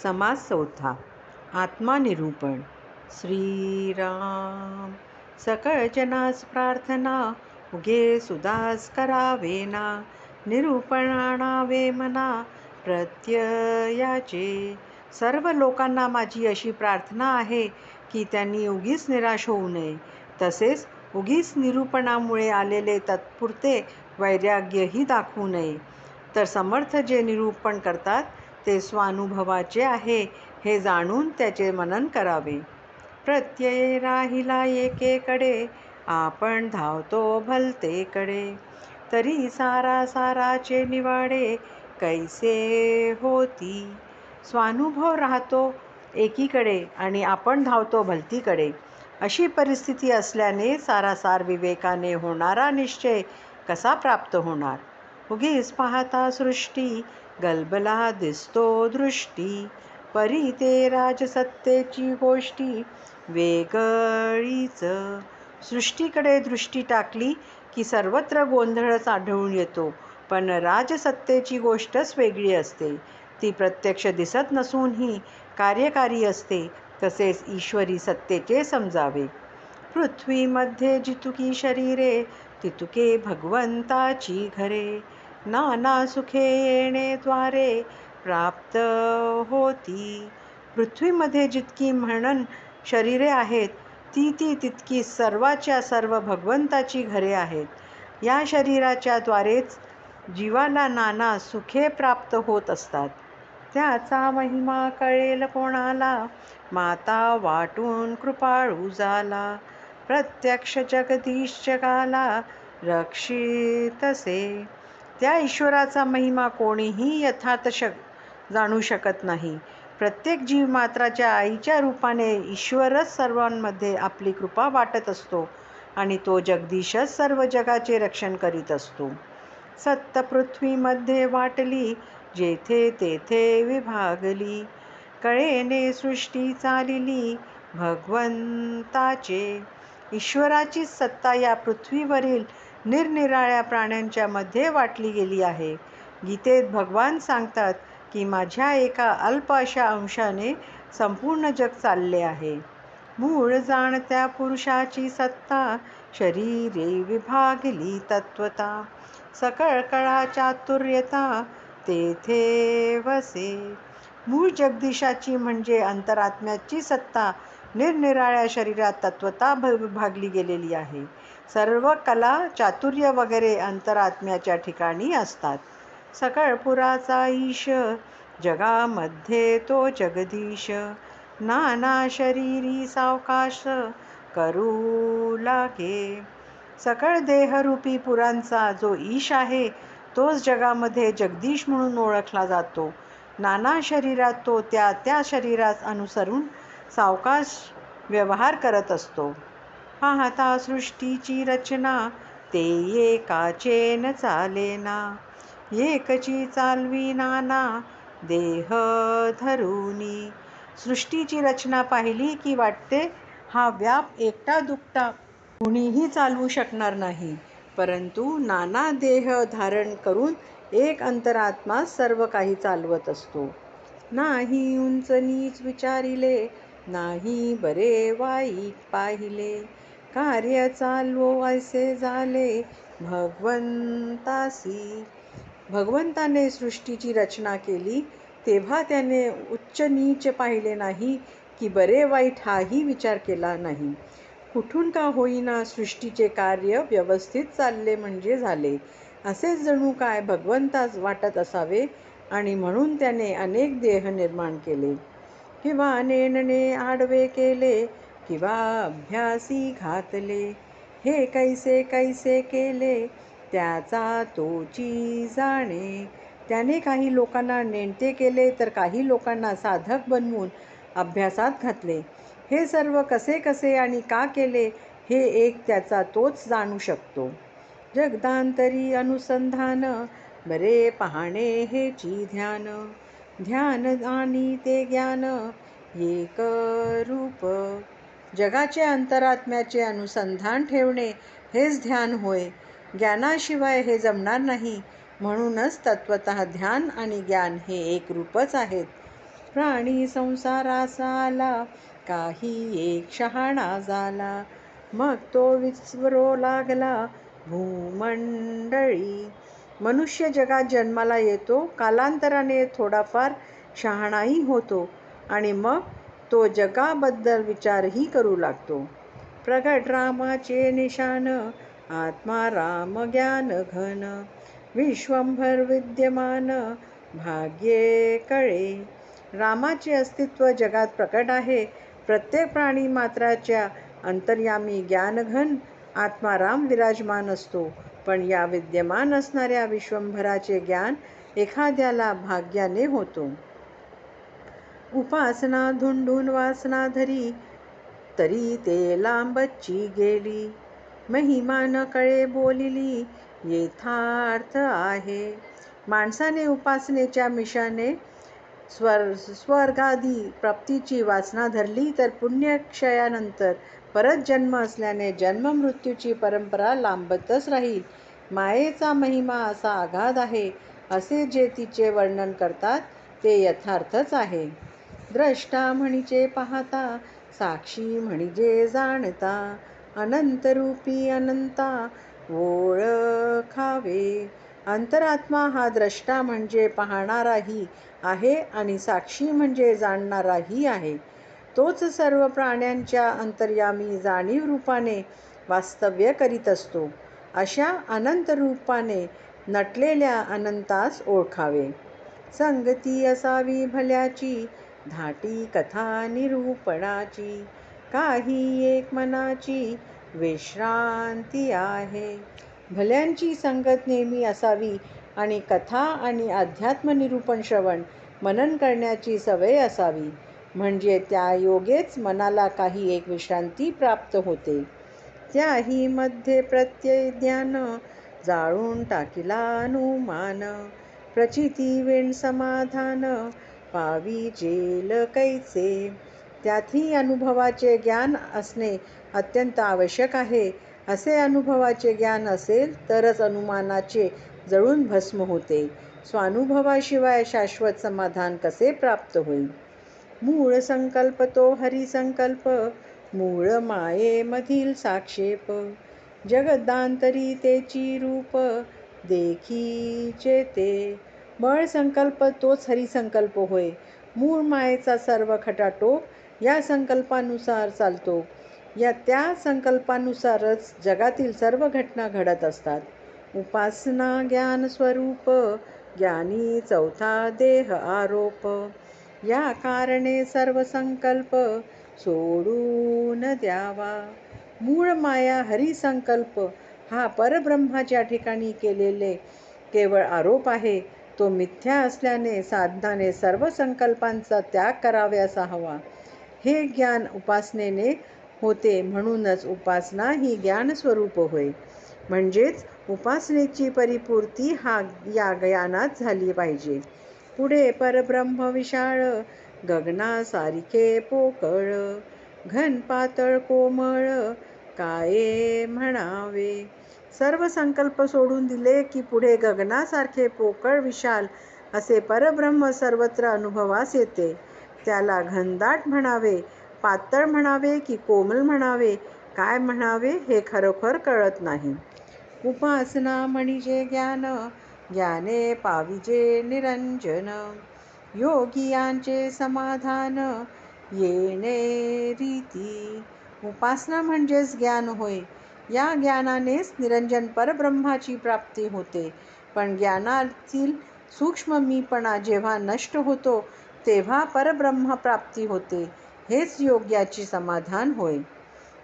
समास चौथा. आत्मानिरूपण. श्रीराम. सकळ जनास प्रार्थना, उगे सुदास करावेना. निरूपण आणावे मना, प्रत्ययाचे. सर्व लोकांना माझी अशी प्रार्थना आहे की त्यांनी उगीच निराश होऊ नये. तसेच उगीच निरूपणामुळे आलेले तात्पुरते वैराग्यही दाखवू नये. तर समर्थ जे निरूपण करतात ते स्वानुभवाचे आहे हे जाणून त्याचे मनन करावे. प्रत्यय राहिला एकेकडे, आपण धावतो भलतेकडे. तरी सारा साराचे निवाडे, कैसे होती. स्वानुभव राहतो एकीकडे आणि आपण धावतो भलतीकडे. अशी परिस्थिती असल्याने सारासार विवेकाने होणारा निश्चय कसा प्राप्त होणार. उगीच पाहता सृष्टी, गलबला दिसतो दृष्टी. परी ते राजसत्तेची गोष्टी, वेगळीच. सृष्टीकडे दृष्टी टाकली की सर्वत्र गोंधळच आढळून येतो. पण राजसत्तेची गोष्टच वेगळी असते. ती प्रत्यक्ष दिसत नसूनही कार्यकारी असते. तसेच ईश्वरी सत्तेचे समजावे. पृथ्वीमध्ये जितुकी शरीरे, तितुके भगवंताची घरे. नाना सुखे येणे द्वारे, प्राप्त होती. पृथ्वीमध्ये जितकी म्हणन शरीरे आहेत, ती तितकी सर्वाच्या सर्व भगवंताची घरे आहेत. या शरीराच्या द्वारेच जीवाला नाना सुखे प्राप्त होत असतात. त्याचा महिमा कळेल कोणाला, माता वाटून कृपाळू झाला. प्रत्यक्ष जगदीश जगाला रक्षितसे. त्या ईश्वराचा महिमा कोणीही यथार्थ जाणू शकत नाही. प्रत्येक जीव मात्राच्या आईच्या रूपाने ईश्वरच सर्वांमध्ये आपली कृपा वाटत असतो आणि तो जगदीशच सर्व जगाचे रक्षण करीत असतो. सत्त पृथ्वीमध्ये वाटली, जेथे तेथे विभागली. कळेने सृष्टी चालिली, भगवंताचे. ईश्वराची सत्ता या पृथ्वीवरील निरनिराळ्या प्राण्यांच्या मध्ये वाटली गेली आहे. गीतेत भगवान सांगतात की माझ्या एका अल्प अशा अंशाने संपूर्ण जग चालले आहे. मूळ जाणत्या पुरुषाची सत्ता, शरीरे विभागली तत्वता. सकळ कळा चातुर्यता, तेथे वसे. मूळ जगदीशाची म्हणजे अंतरात्म्याची सत्ता निरनिराळ्या शरीरात तत्वता विभागली गेलेली आहे. सर्व कला, चातुर्य वगैरे अंतरात्म्याच्या ठिकाणी असतात. सकळ पुराचा ईश, जगामध्ये तो जगदीश. नाना शरीरी सावकाश, करू लागे. सकळ देहरूपी पुरांचा जो ईश आहे, तोच जगामध्ये जगदीश म्हणून ओळखला जातो. नाना शरीरात तो त्या त्या शरीरास अनुसरून सावकाश व्यवहार करत असतो. पाहता सृष्टीची रचना, ते एकाचे न चालेना. एकची चालवी नाना, देह धरुनी. सृष्टीची रचना पाहिली की वाटते हा व्याप एकटा दुकटा कुणीही चालवू शकणार नाही. परंतु नाना देह धारण करून एक अंतरात्मा सर्व काही चालवत असतो. नाही उंच नीच विचारिले, नाही बरे वाईट पाहिले. कार्य चालवो ऐसे झाले, भगवंतासी. भगवंताने सृष्टीची रचना केली तेव्हा त्याने उच्च नीच पाहिले नाही की बरे वाईट हाही विचार केला नाही. कुठून का होईना सृष्टीचे कार्य व्यवस्थित चालले म्हणजे झाले, असेच जणू काय भगवंतास वाटत असावे आणि म्हणून त्याने अनेक देह निर्माण केले, किंवा नेणणे आडवे केले, किंवा अभ्यासी घातले. हे कैसे कैसे केले, त्याचा तोची जाणे. त्याने काही लोकांना नेणते केले तर काही लोकांना साधक बनवून अभ्यासात घातले. हे सर्व कसे कसे आणि का केले हे एक त्याचा तोच जाणू शकतो. जगदांतरी अनुसंधान, बरे पाहणे हेची ध्यान. ध्यान आणि ते ज्ञान, एक रूप. जगाचे अंतरात्म्याचे अनुसंधान ठेवणे हेच ध्यान होय. ज्ञानाशिवाय हे जमणार नाही. म्हणूनच तत्वतः ध्यान आणि ज्ञान हे एक रूपच आहेत. प्राणी संसारास आला, काही एक शहाणा झाला. मग तो विचरो लागला भूमंडळी. मनुष्य जगात जन्माला येतो, कालांतराने थोडाफार शहाणाही होतो आणि मग तो जगाबद्दल विचारही करू लागतो. प्रगट रामाचे निशान, आत्मा राम ज्ञान घन. विश्वंभर विद्यमान, भाग्ये कळे. रामाचे अस्तित्व जगात प्रकट आहे. प्रत्येक प्राणी मात्राच्या अंतर्यामी ज्ञानघन आत्मा राम विराजमान असतो. पण या विद्यमान असणाऱ्या विश्वंभराचे ज्ञान एखाद्याला भाग्याने होतो. उपासना धुंडून वासना धरी, तरी ते लांबची गेली. महिमा न कळे बोलिली, यथार्थ आहे. माणसाने उपासनेच्या मिशाने स्वर्गादी प्राप्तीची वासना धरली तर पुण्यक्षयानंतर परत जन्म असल्याने जन्ममृत्यूची परंपरा लांबतच राहील. मायेचा महिमा असा अगाध आहे असे जे तिचे वर्णन करतात ते यथार्थच आहे. द्रष्टा म्हणजे पाहता, साक्षी म्हणजे जाणता, अनंतरूपी अनंता ओळखावे. अंतरात्मा हा द्रष्टा म्हणजे पाहणाराही आहे आणि साक्षी म्हणजे जाणणाराही आहे. तोच सर्व प्राण्यांच्या अंतर्यामी जाणीव रूपाने वास्तव्य करीत असतो. अशा अनंत रूपाने नटलेल्या अनंतास ओळखावे. संगती असावी भल्याची, धाटी कथा निरूपणाची, काही एक मनाची विश्रांती आहे. भल्यांची संगत नेहमी असावी आणि कथा आणि अध्यात्म निरूपण श्रवण मनन करण्याची सवय असावी, म्हणजे त्या योगेच मनाला काही एक विश्रांती प्राप्त होते. त्याही मध्ये प्रत्यय ज्ञान, जाळून टाकिला अनुमान, प्रचिती विण समाधान, पाविजेल कैचे. त्यातही अनुभवाचे ज्ञान असणे अत्यंत आवश्यक आहे. असे अनुभवाचे ज्ञान असेल तरच अनुमानाचे जळून भस्म होते. स्वानुभवाशिवाय शाश्वत समाधान कसे प्राप्त होईल? मूळ संकल्प तो हरिसंकल्प, मूळ मायेमधील साक्षेप. जगदांतरी तेची रूप, देखीचे ते. बळ संकल्प तोच हरिसंकल्प होय. मूळ मायेचा सर्व खटाटोप या संकल्पानुसार चालतो. त्या संकल्पानुसारच जगातील सर्व घटना घडत असतात. उपासना ज्ञान स्वरूप, ज्ञानी चौथा देह आरोप. या कारणे सर्व संकल्प सोडून द्यावा. मूळ माया हरिसंकल्प हा परब्रह्माच्या ठिकाणी केलेले केवळ आरोप आहे. तो मिथ्या असल्याने साधनाने सर्व संकल्पांचा त्याग करावयासा हवा. हे ज्ञान उपासनेने होते, म्हणूनच उपासना ही ज्ञानस्वरूप होय. म्हणजेच उपासनेची परिपूर्ती या ज्ञानात झाली पाहिजे. पुढे परब्रह्म विशाळ, गगनासारिखे पोकळ, घन पातळ कोमळ, काय म्हणावे. सर्व संकल्प सोडून दिले की पुढे गगनासारखे पोकळ विशाल असे परब्रह्म सर्वत्र अनुभवास येते. त्याला घनदाट म्हणावे, पातळ म्हणावे की कोमल म्हणावे, काय म्हणावे हे खरोखर कळत नाही. उपासना म्हणजे ज्ञान, ज्ञाने पाविजे निरंजन. योगियांचे समाधान, येणे रीती. उपासना म्हणजेच ज्ञान होय. या ज्ञानानेच निरंजन परब्रह्माची प्राप्ती होते. पण ज्ञानातील सूक्ष्म मीपणा जेव्हा नष्ट होतो तेव्हा परब्रह्म प्राप्ती होते. हेच योग्याची समाधान होय.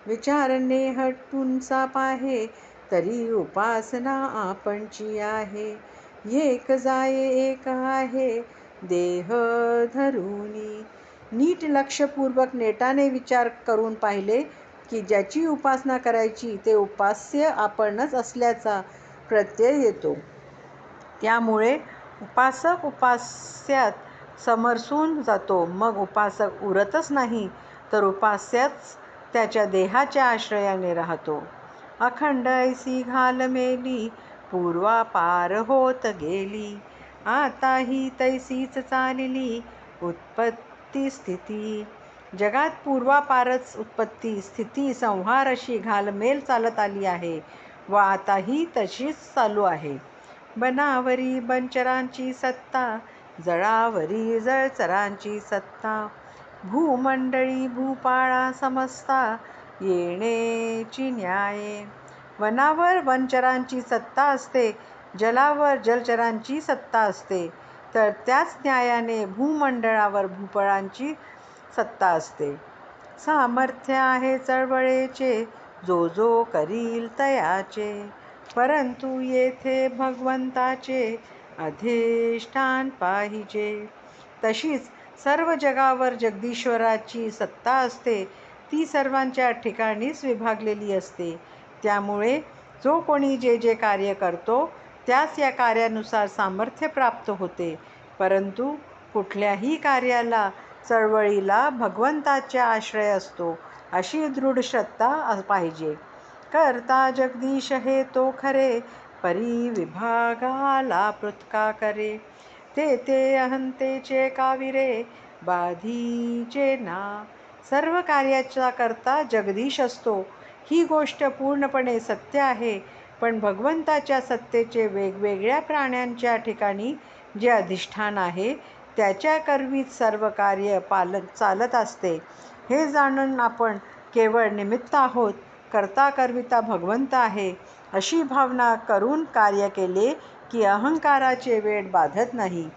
विचारणे हटून सापाहे, तरी उपासना आपणची आहे. एक जाये एक आहे, देह धरुनी. नीट लक्षपूर्वक नेटाने विचार करून पाहिले की ज्याची उपासना करायची ते उपास्य आपणच असल्याचा प्रत्यय येतो. त्यामुळे उपासक उपास्यात समरसून जातो. मग उपासक उरतच नाही, तर उपास्याच त्याच्या देहाच्या आश्रयाने राहतो. अखंड ऐसी घालमेली, पूर्वापार होत गेली, आता ही तैसीच चालली, उत्पत्ती स्थिती. जगात पूर्वापारच उत्पत्ती स्थिती संहार अशी घालमेल चालत आली आहे व आताही तशीच चालू आहे. बनावरी बनचरांची सत्ता, जळावरी जळचरांची सत्ता, भूमंडळी भूपाळा समजता, येणेची न्याये. वनावर वनचरांची सत्ता असते, जलावर जलचरांची सत्ता असते, तर त्याच न्यायाने भूमंडळावर भूपाळांची सत्ता असते. सामर्थ्य आहे चळवळेचे, जो जो करील तयाचे, परंतु येथे भगवंताचे अधिष्ठान पाहिजे. तशीच सर्व जगावर जगदीश्वराची सत्ता असते, ती सर्वांच्या ठिकाणीच विभागलेली असते. त्यामुळे जो कोणी जे जे कार्य करतो त्यास या कार्यानुसार सामर्थ्य प्राप्त होते, परंतु कुठल्याही कार्याला चळवळीला भगवंताचा आश्रय असतो, अशी दृढ श्रद्धा पाहिजे. करता जगदीश हे तो खरे, परी विभागाला पृथ्का करे, ते ते अहंतेचे काविरे, बाधीचे ना. सर्व कार्याचा करता जगदीश असतो, ही गोष्ट पूर्णपणे सत्य आहे. पण भगवंताच्या सत्तेचे वेगवेगळ्या प्राण्यांच्या ठिकाणी जे अधिष्ठान आहे, त्याच्या करवीच सर्व कार्य चालत असते. हे जाणून आपण केवळ निमित्त आहोत, करता करविता भगवंत आहे, अशी भावना करून कार्य केले की अहंकाराचे वेड बाधत नाही.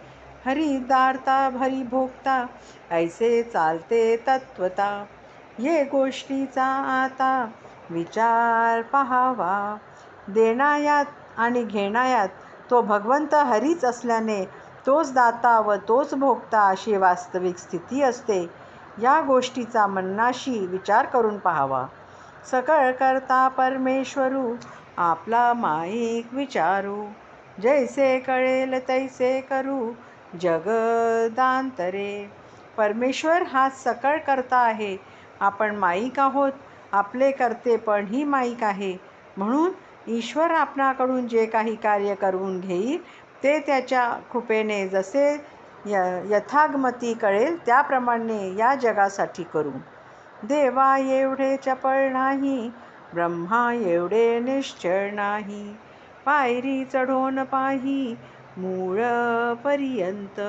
हरी दार्ता हरी भोगता, ऐसे चालते तत्वता, ये गोष्टीचा आता विचार पहावा. देणायात आणि घेणायात तो भगवंत हरीच असल्याने तोच दाता व तोच भोगता अशी वास्तविक स्थिती असते. या गोष्टीचा मनाशी विचार करून पाहावा. सकळ करता परमेश्वरू, आपला माईक विचारू, जैसे कळेल तैसे करू, जगदांतरे. परमेश्वर हा सकळ करता आहे, आपण माईक आहोत, आपले करते पण ही माईक आहे. म्हणून ईश्वर आपणाकडून जे काही कार्य करून घेईल ते त्याच्या कृपेने जसे यथागमती कळेल त्याप्रमाणे या जगासाठी करू. देवा एवढे चपळ नाही, ब्रह्मा एवढे निश्चळ नाही, पायरी चढून पाही मूळपर्यंत.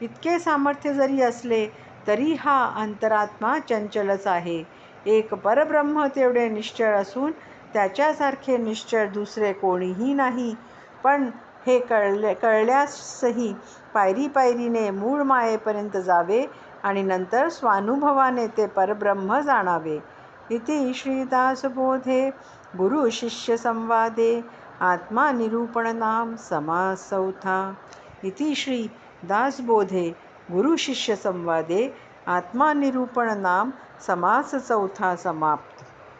इतके सामर्थ्य जरी असले तरी हा अंतरात्मा चंचलच आहे. एक परब्रह्म तेवढे निश्चळ असून त्याच्यासारखे निश्चळ दुसरे कोणीही नाही. पण हे कळल्यासही पायरी पायरीने मूळ मायेपर्यंत जावे आणि नंतर स्वानुभवाने ते परब्रह्म जाणावे. इति श्री दासबोधे गुरु शिष्य संवादे आत्मनिरूपण नाम समास चौथा. इति श्री दासबोधे गुरु शिष्य संवादे आत्मनिरूपण नाम समास चौथा समाप्त.